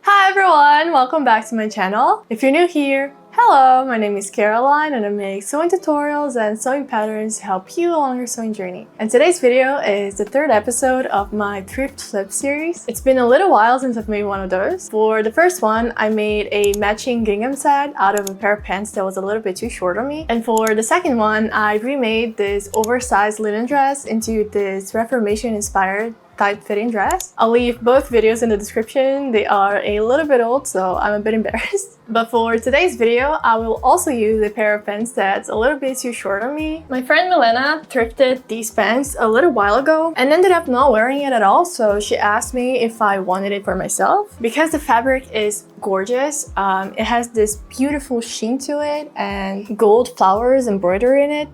Hi everyone! Welcome back to my channel. If you're new here, hello! My name is Caroline and I make sewing tutorials and sewing patterns to help you along your sewing journey. And today's video is the third episode of my Thrift Flip series. It's been a little while since I've made one of those. For the first one, I made a matching gingham set out of a pair of pants that was a little bit too short on me. And for the second one, I remade this oversized linen dress into this Reformation-inspired tight-fitting dress. I'll leave both videos in the description. They are a little bit old, so I'm a bit embarrassed. But for today's video, I will also use a pair of pants that's a little bit too short on me. My friend Milena thrifted these pants a little while ago and ended up not wearing it at all, so she asked me if I wanted it for myself. Because the fabric is gorgeous, it has this beautiful sheen to it and gold flowers embroidered in it.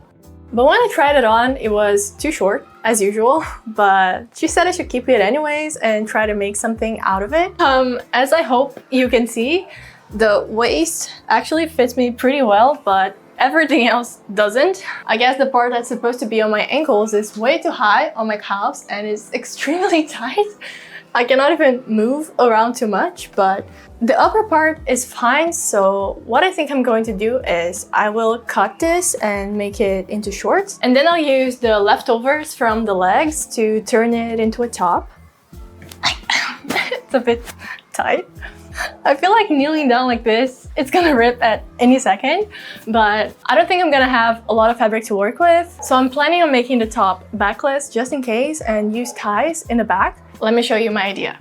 But when I tried it on, it was too short, as usual, but she said I should keep it anyways and try to make something out of it. As I hope you can see, the waist actually fits me pretty well, but everything else doesn't. I guess the part that's supposed to be on my ankles is way too high on my calves and is extremely tight. I cannot even move around too much, but the upper part is fine. So what I think I'm going to do is I will cut this and make it into shorts. And then I'll use the leftovers from the legs to turn it into a top. It's a bit tight. I feel like kneeling down like this, it's gonna rip at any second, but I don't think I'm gonna have a lot of fabric to work with. So I'm planning on making the top backless just in case and use ties in the back. Let me show you my idea.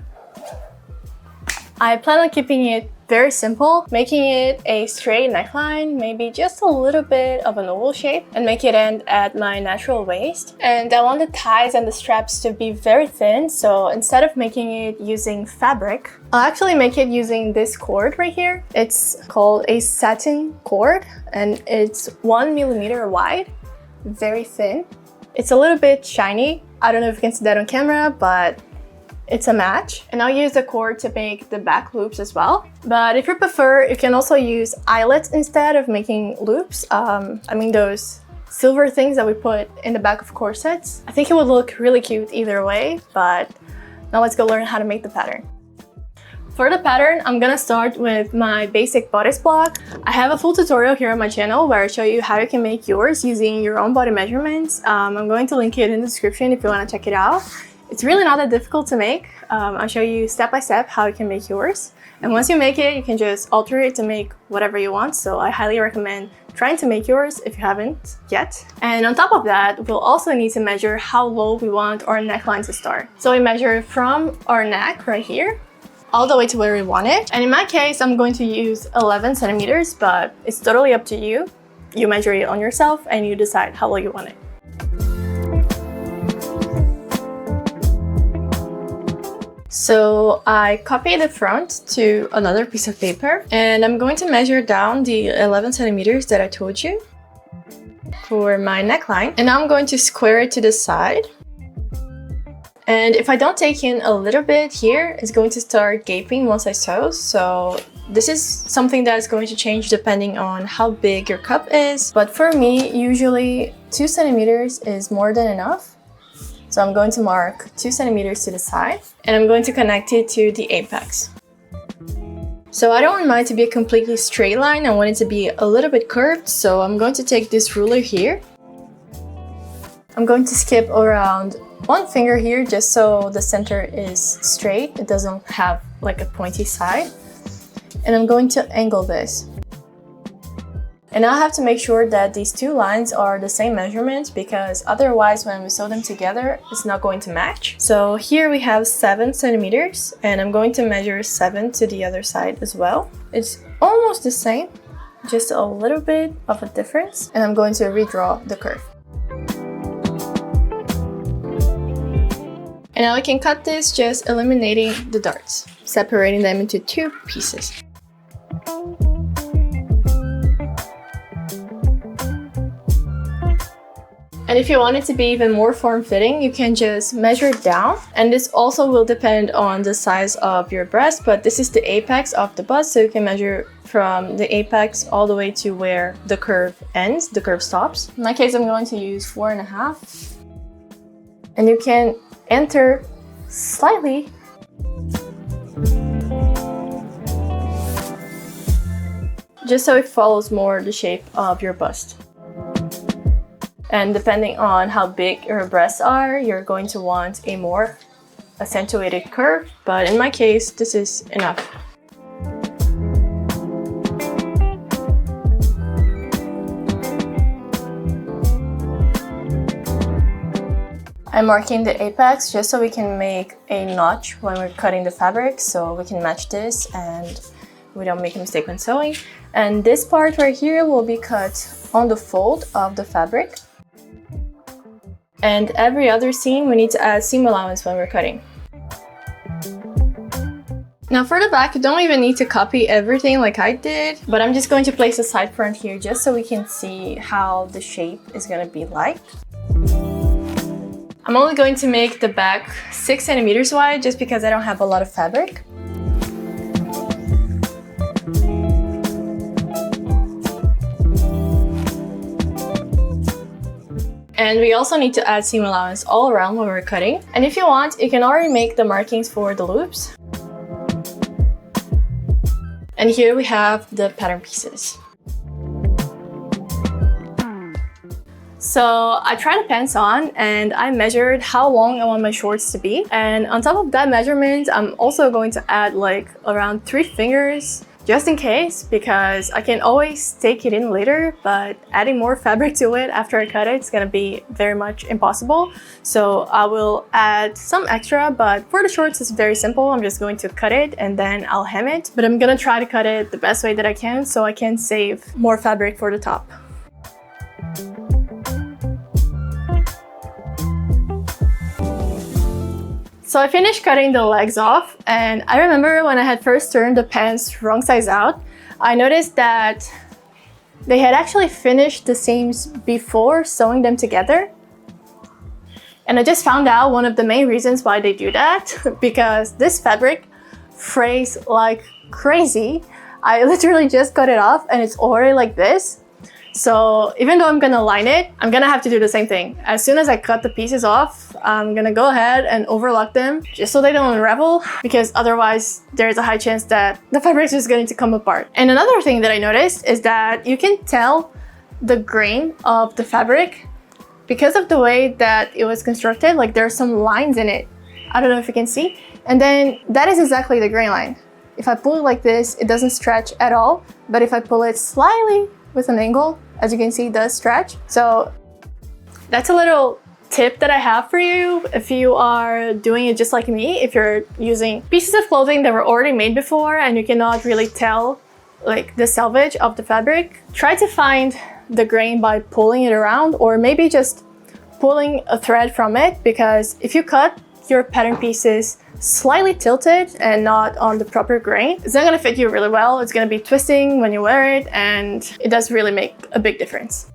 I plan on keeping it very simple, making it a straight neckline, maybe just a little bit of an oval shape, and make it end at my natural waist. And I want the ties and the straps to be very thin, so instead of making it using fabric, I'll actually make it using this cord right here. It's called a satin cord, and it's 1 millimeter wide, very thin. It's a little bit shiny. I don't know if you can see that on camera, but it's a match. And I'll use the cord to make the back loops as well. But if you prefer, you can also use eyelets instead of making loops. I mean those silver things that we put in the back of corsets. I think it would look really cute either way, but now let's go learn how to make the pattern. For the pattern, I'm gonna start with my basic bodice block. I have a full tutorial here on my channel where I show you how you can make yours using your own body measurements. I'm going to link it in the description if you wanna check it out. It's really not that difficult to make. I'll show you step by step how you can make yours. And once you make it, you can just alter it to make whatever you want. So I highly recommend trying to make yours if you haven't yet. And on top of that, we'll also need to measure how low we want our neckline to start. So we measure from our neck right here, all the way to where we want it. And in my case, I'm going to use 11 centimeters, but it's totally up to you. You measure it on yourself and you decide how low you want it. So I copied the front to another piece of paper and I'm going to measure down the 11 centimeters that I told you for my neckline. And now I'm going to square it to the side. And if I don't take in a little bit here, it's going to start gaping once I sew. So this is something that's going to change depending on how big your cup is. But for me, usually 2 centimeters is more than enough. So I'm going to mark 2 centimeters to the side and I'm going to connect it to the apex. So I don't want mine to be a completely straight line. I want it to be a little bit curved. So I'm going to take this ruler here. I'm going to skip around one finger here just so the center is straight. It doesn't have like a pointy side. And I'm going to angle this. And I have to make sure that these two lines are the same measurement because otherwise when we sew them together, it's not going to match. So here we have 7 centimeters and I'm going to measure 7 to the other side as well. It's almost the same, just a little bit of a difference. And I'm going to redraw the curve. And now I can cut this just eliminating the darts, separating them into 2 pieces. And if you want it to be even more form-fitting, you can just measure it down. And this also will depend on the size of your breast, but this is the apex of the bust, so you can measure from the apex all the way to where the curve ends, the curve stops. In my case, I'm going to use 4.5. and you can enter slightly just so it follows more the shape of your bust. And depending on how big your breasts are, you're going to want a more accentuated curve, but in my case, this is enough. I'm marking the apex just so we can make a notch when we're cutting the fabric, so we can match this and we don't make a mistake when sewing. And this part right here will be cut on the fold of the fabric. And every other seam, we need to add seam allowance when we're cutting. Now for the back, you don't even need to copy everything like I did, but I'm just going to place a side front here just so we can see how the shape is going to be like. I'm only going to make the back 6 centimeters wide just because I don't have a lot of fabric. And we also need to add seam allowance all around when we're cutting. And if you want, you can already make the markings for the loops. And here we have the pattern pieces. So I tried the pants on and I measured how long I want my shorts to be. And on top of that measurement, I'm also going to add like around 3 fingers just in case, because I can always take it in later, but adding more fabric to it after I cut it, it's gonna be very much impossible. So I will add some extra, but for the shorts, it's very simple. I'm just going to cut it and then I'll hem it. But I'm gonna try to cut it the best way that I can so I can save more fabric for the top. So I finished cutting the legs off, and I remember when I had first turned the pants wrong size out, I noticed that they had actually finished the seams before sewing them together. And I just found out one of the main reasons why they do that, because this fabric frays like crazy. I literally just cut it off and it's already like this. So even though I'm gonna line it, I'm gonna have to do the same thing. As soon as I cut the pieces off, I'm gonna go ahead and overlock them just so they don't unravel, because otherwise there's a high chance that the fabric is just going to come apart. And another thing that I noticed is that you can tell the grain of the fabric because of the way that it was constructed. Like there's some lines in it. I don't know if you can see. And then that is exactly the grain line. If I pull it like this, it doesn't stretch at all. But if I pull it slightly with an angle, as you can see, it does stretch. So that's a little tip that I have for you if you are doing it just like me. If you're using pieces of clothing that were already made before and you cannot really tell like the selvage of the fabric, try to find the grain by pulling it around, or maybe just pulling a thread from it, because if you cut your pattern pieces slightly tilted and not on the proper grain, it's not going to fit you really well. It's going to be twisting when you wear it, and it does really make a big difference.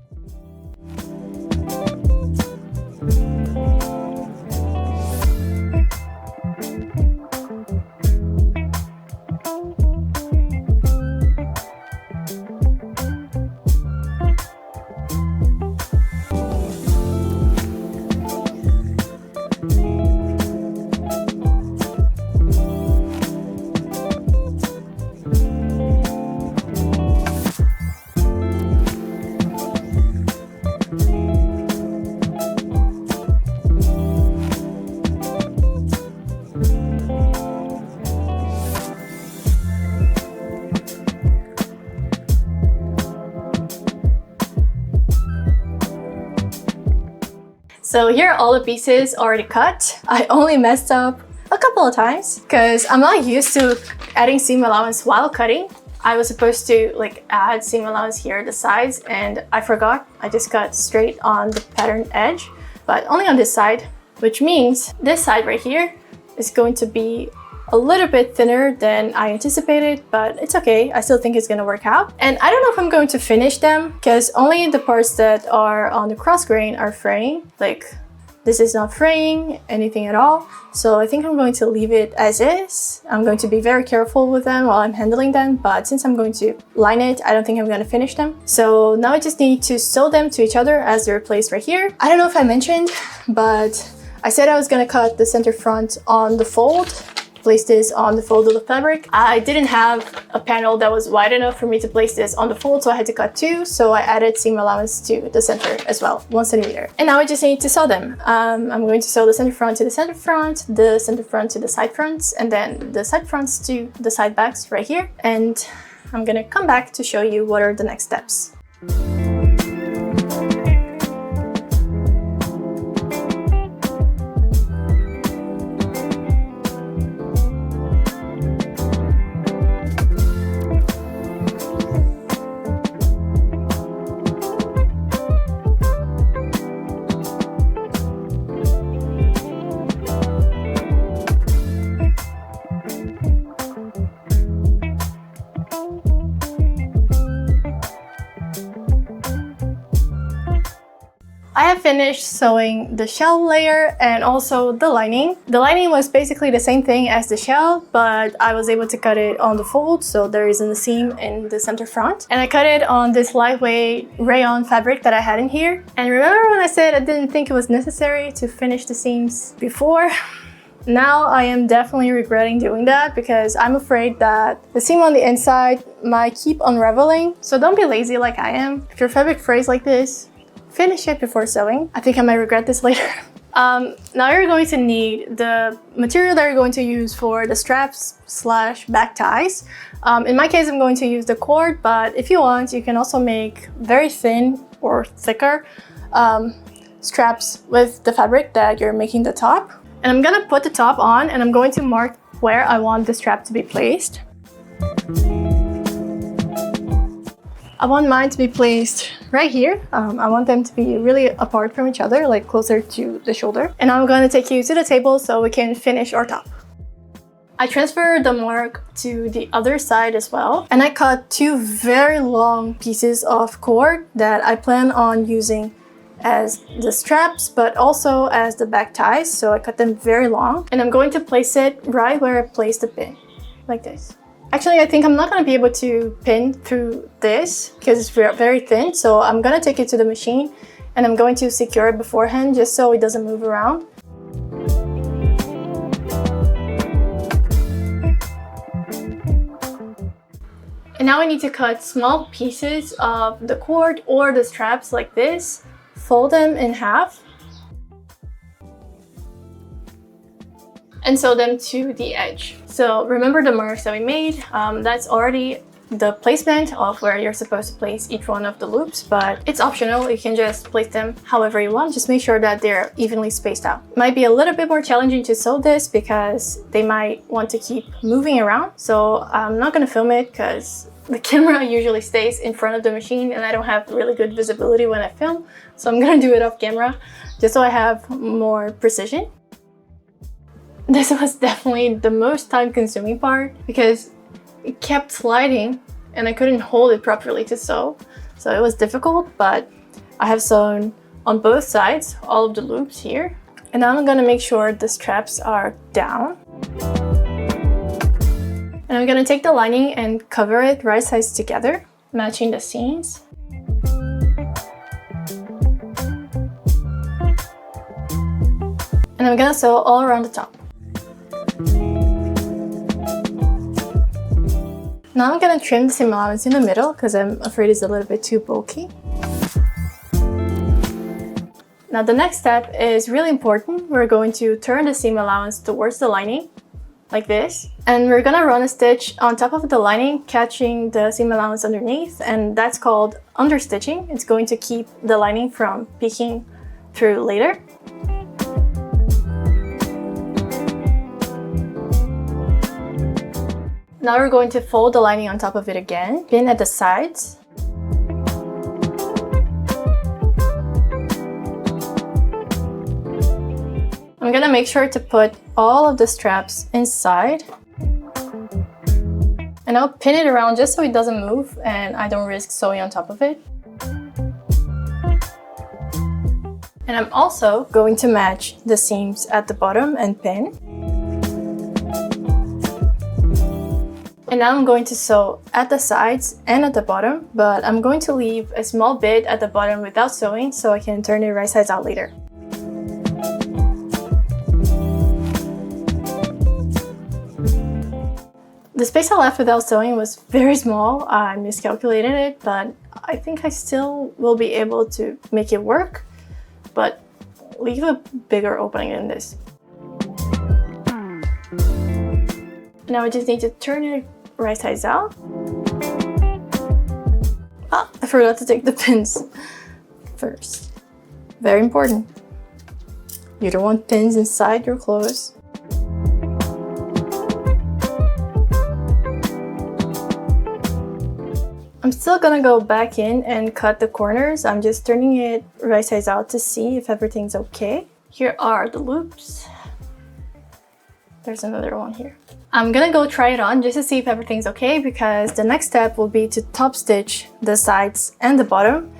So here are all the pieces already cut. I only messed up a couple of times because I'm not used to adding seam allowance while cutting. I was supposed to like add seam allowance here at the sides and I forgot. I just cut straight on the pattern edge, but only on this side, which means this side right here is going to be a little bit thinner than I anticipated, but it's okay. I still think it's gonna work out. And I don't know if I'm going to finish them because only the parts that are on the cross grain are fraying. Like this is not fraying anything at all. So I think I'm going to leave it as is. I'm going to be very careful with them while I'm handling them, but since I'm going to line it, I don't think I'm gonna finish them. So now I just need to sew them to each other as they're placed right here. I don't know if I mentioned, but I said I was gonna cut the center front on the fold, place this on the fold of the fabric. I didn't have a panel that was wide enough for me to place this on the fold, so I had to cut 2. So I added seam allowance to the center as well, 1 centimeter. And now I just need to sew them. I'm going to sew the center front to the center front, the center front to the side fronts, and then the side fronts to the side backs right here. And I'm gonna come back to show you what are the next steps. I have finished sewing the shell layer and also the lining. The lining was basically the same thing as the shell, but I was able to cut it on the fold, so there isn't a seam in the center front. And I cut it on this lightweight rayon fabric that I had in here. And remember when I said I didn't think it was necessary to finish the seams before? Now I am definitely regretting doing that because I'm afraid that the seam on the inside might keep unraveling. So don't be lazy like I am. If your fabric frays like this, finish it before sewing. I think I might regret this later. Now you're going to need the material that you're going to use for the straps / back ties. In my case, I'm going to use the cord, but if you want, you can also make very thin or thicker straps with the fabric that you're making the top. And I'm gonna put the top on and I'm going to mark where I want the strap to be placed. I want mine to be placed right here. I want them to be really apart from each other, like closer to the shoulder. And I'm going to take you to the table so we can finish our top. I transferred the mark to the other side as well. And I cut 2 very long pieces of cord that I plan on using as the straps, but also as the back ties. So I cut them very long. And I'm going to place it right where I placed the pin, like this. Actually, I think I'm not going to be able to pin through this because it's very thin. So I'm going to take it to the machine and I'm going to secure it beforehand just so it doesn't move around. And now I need to cut small pieces of the cord or the straps like this, fold them in half, and sew them to the edge. So remember the marks that we made, that's already the placement of where you're supposed to place each one of the loops, but it's optional. You can just place them however you want. Just make sure that they're evenly spaced out. It might be a little bit more challenging to sew this because they might want to keep moving around. So I'm not gonna film it because the camera usually stays in front of the machine and I don't have really good visibility when I film. So I'm gonna do it off camera just so I have more precision. This was definitely the most time-consuming part because it kept sliding and I couldn't hold it properly to sew. So it was difficult, but I have sewn on both sides, all of the loops here. And now I'm gonna make sure the straps are down. And I'm gonna take the lining and cover it right sides together, matching the seams. And I'm gonna sew all around the top. Now I'm gonna trim the seam allowance in the middle because I'm afraid it's a little bit too bulky. Now the next step is really important. We're going to turn the seam allowance towards the lining, like this. And we're gonna run a stitch on top of the lining, catching the seam allowance underneath, and that's called understitching. It's going to keep the lining from peeking through later. Now we're going to fold the lining on top of it again, pin at the sides. I'm gonna make sure to put all of the straps inside. And I'll pin it around just so it doesn't move and I don't risk sewing on top of it. And I'm also going to match the seams at the bottom and pin. And now I'm going to sew at the sides and at the bottom, but I'm going to leave a small bit at the bottom without sewing so I can turn it right sides out later. The space I left without sewing was very small. I miscalculated it, but I think I still will be able to make it work, but leave a bigger opening than this. Now I just need to turn it right sides out. Ah, I forgot to take the pins first. Very important. You don't want pins inside your clothes. I'm still gonna go back in and cut the corners. I'm just turning it right sides out to see if everything's okay. Here are the loops. There's another one here. I'm gonna go try it on just to see if everything's okay, because the next step will be to top stitch the sides and the bottom,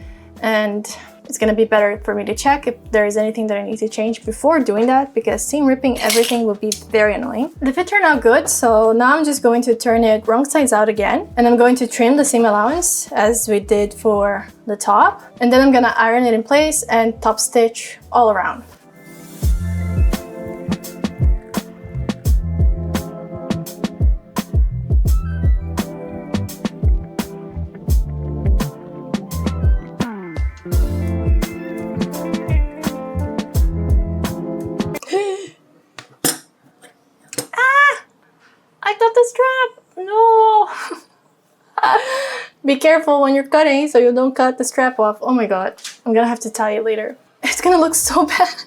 and it's gonna be better for me to check if there is anything that I need to change before doing that, because seam ripping everything will be very annoying. The fit turned out good, so now I'm just going to turn it wrong sides out again, and I'm going to trim the seam allowance as we did for the top, and then I'm gonna iron it in place and top stitch all around. I got the strap! No! Be careful when you're cutting so you don't cut the strap off. Oh my god, I'm gonna have to tie it later. It's gonna look so bad.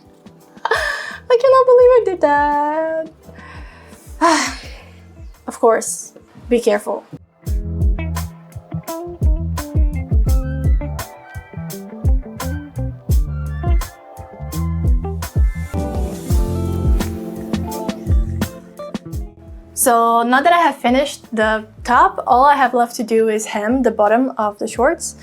I cannot believe I did that. Of course, be careful. So now that I have finished the top, all I have left to do is hem the bottom of the shorts.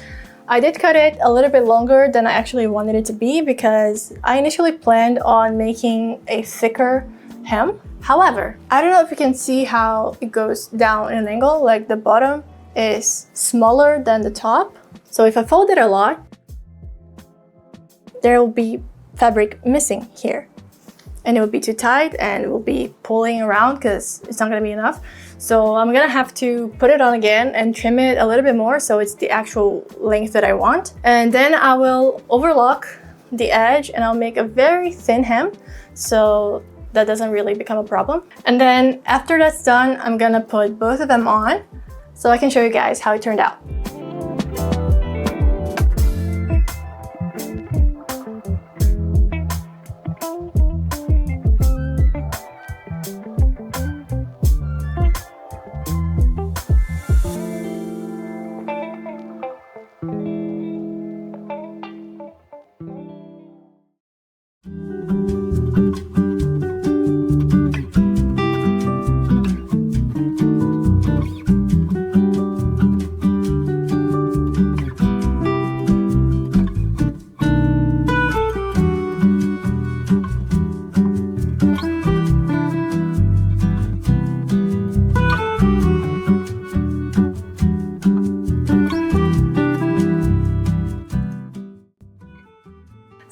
I did cut it a little bit longer than I actually wanted it to be because I initially planned on making a thicker hem. However, I don't know if you can see how it goes down in an angle, like the bottom is smaller than the top. So if I fold it a lot, there will be fabric missing here. And it will be too tight and it will be pulling around because it's not going to be enough. So I'm going to have to put it on again and trim it a little bit more so it's the actual length that I want. And then I will overlock the edge and I'll make a very thin hem so that doesn't really become a problem. And then after that's done, I'm going to put both of them on so I can show you guys how it turned out.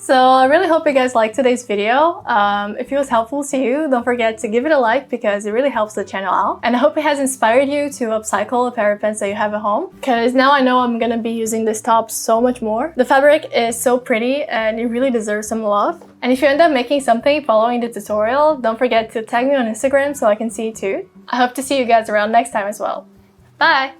So I really hope you guys liked today's video. If it was helpful to you, don't forget to give it a like because it really helps the channel out. And I hope it has inspired you to upcycle a pair of pants that you have at home, because now I know I'm gonna be using this top so much more. The fabric is so pretty and it really deserves some love. And if you end up making something following the tutorial, don't forget to tag me on Instagram so I can see it too. I hope to see you guys around next time as well. Bye!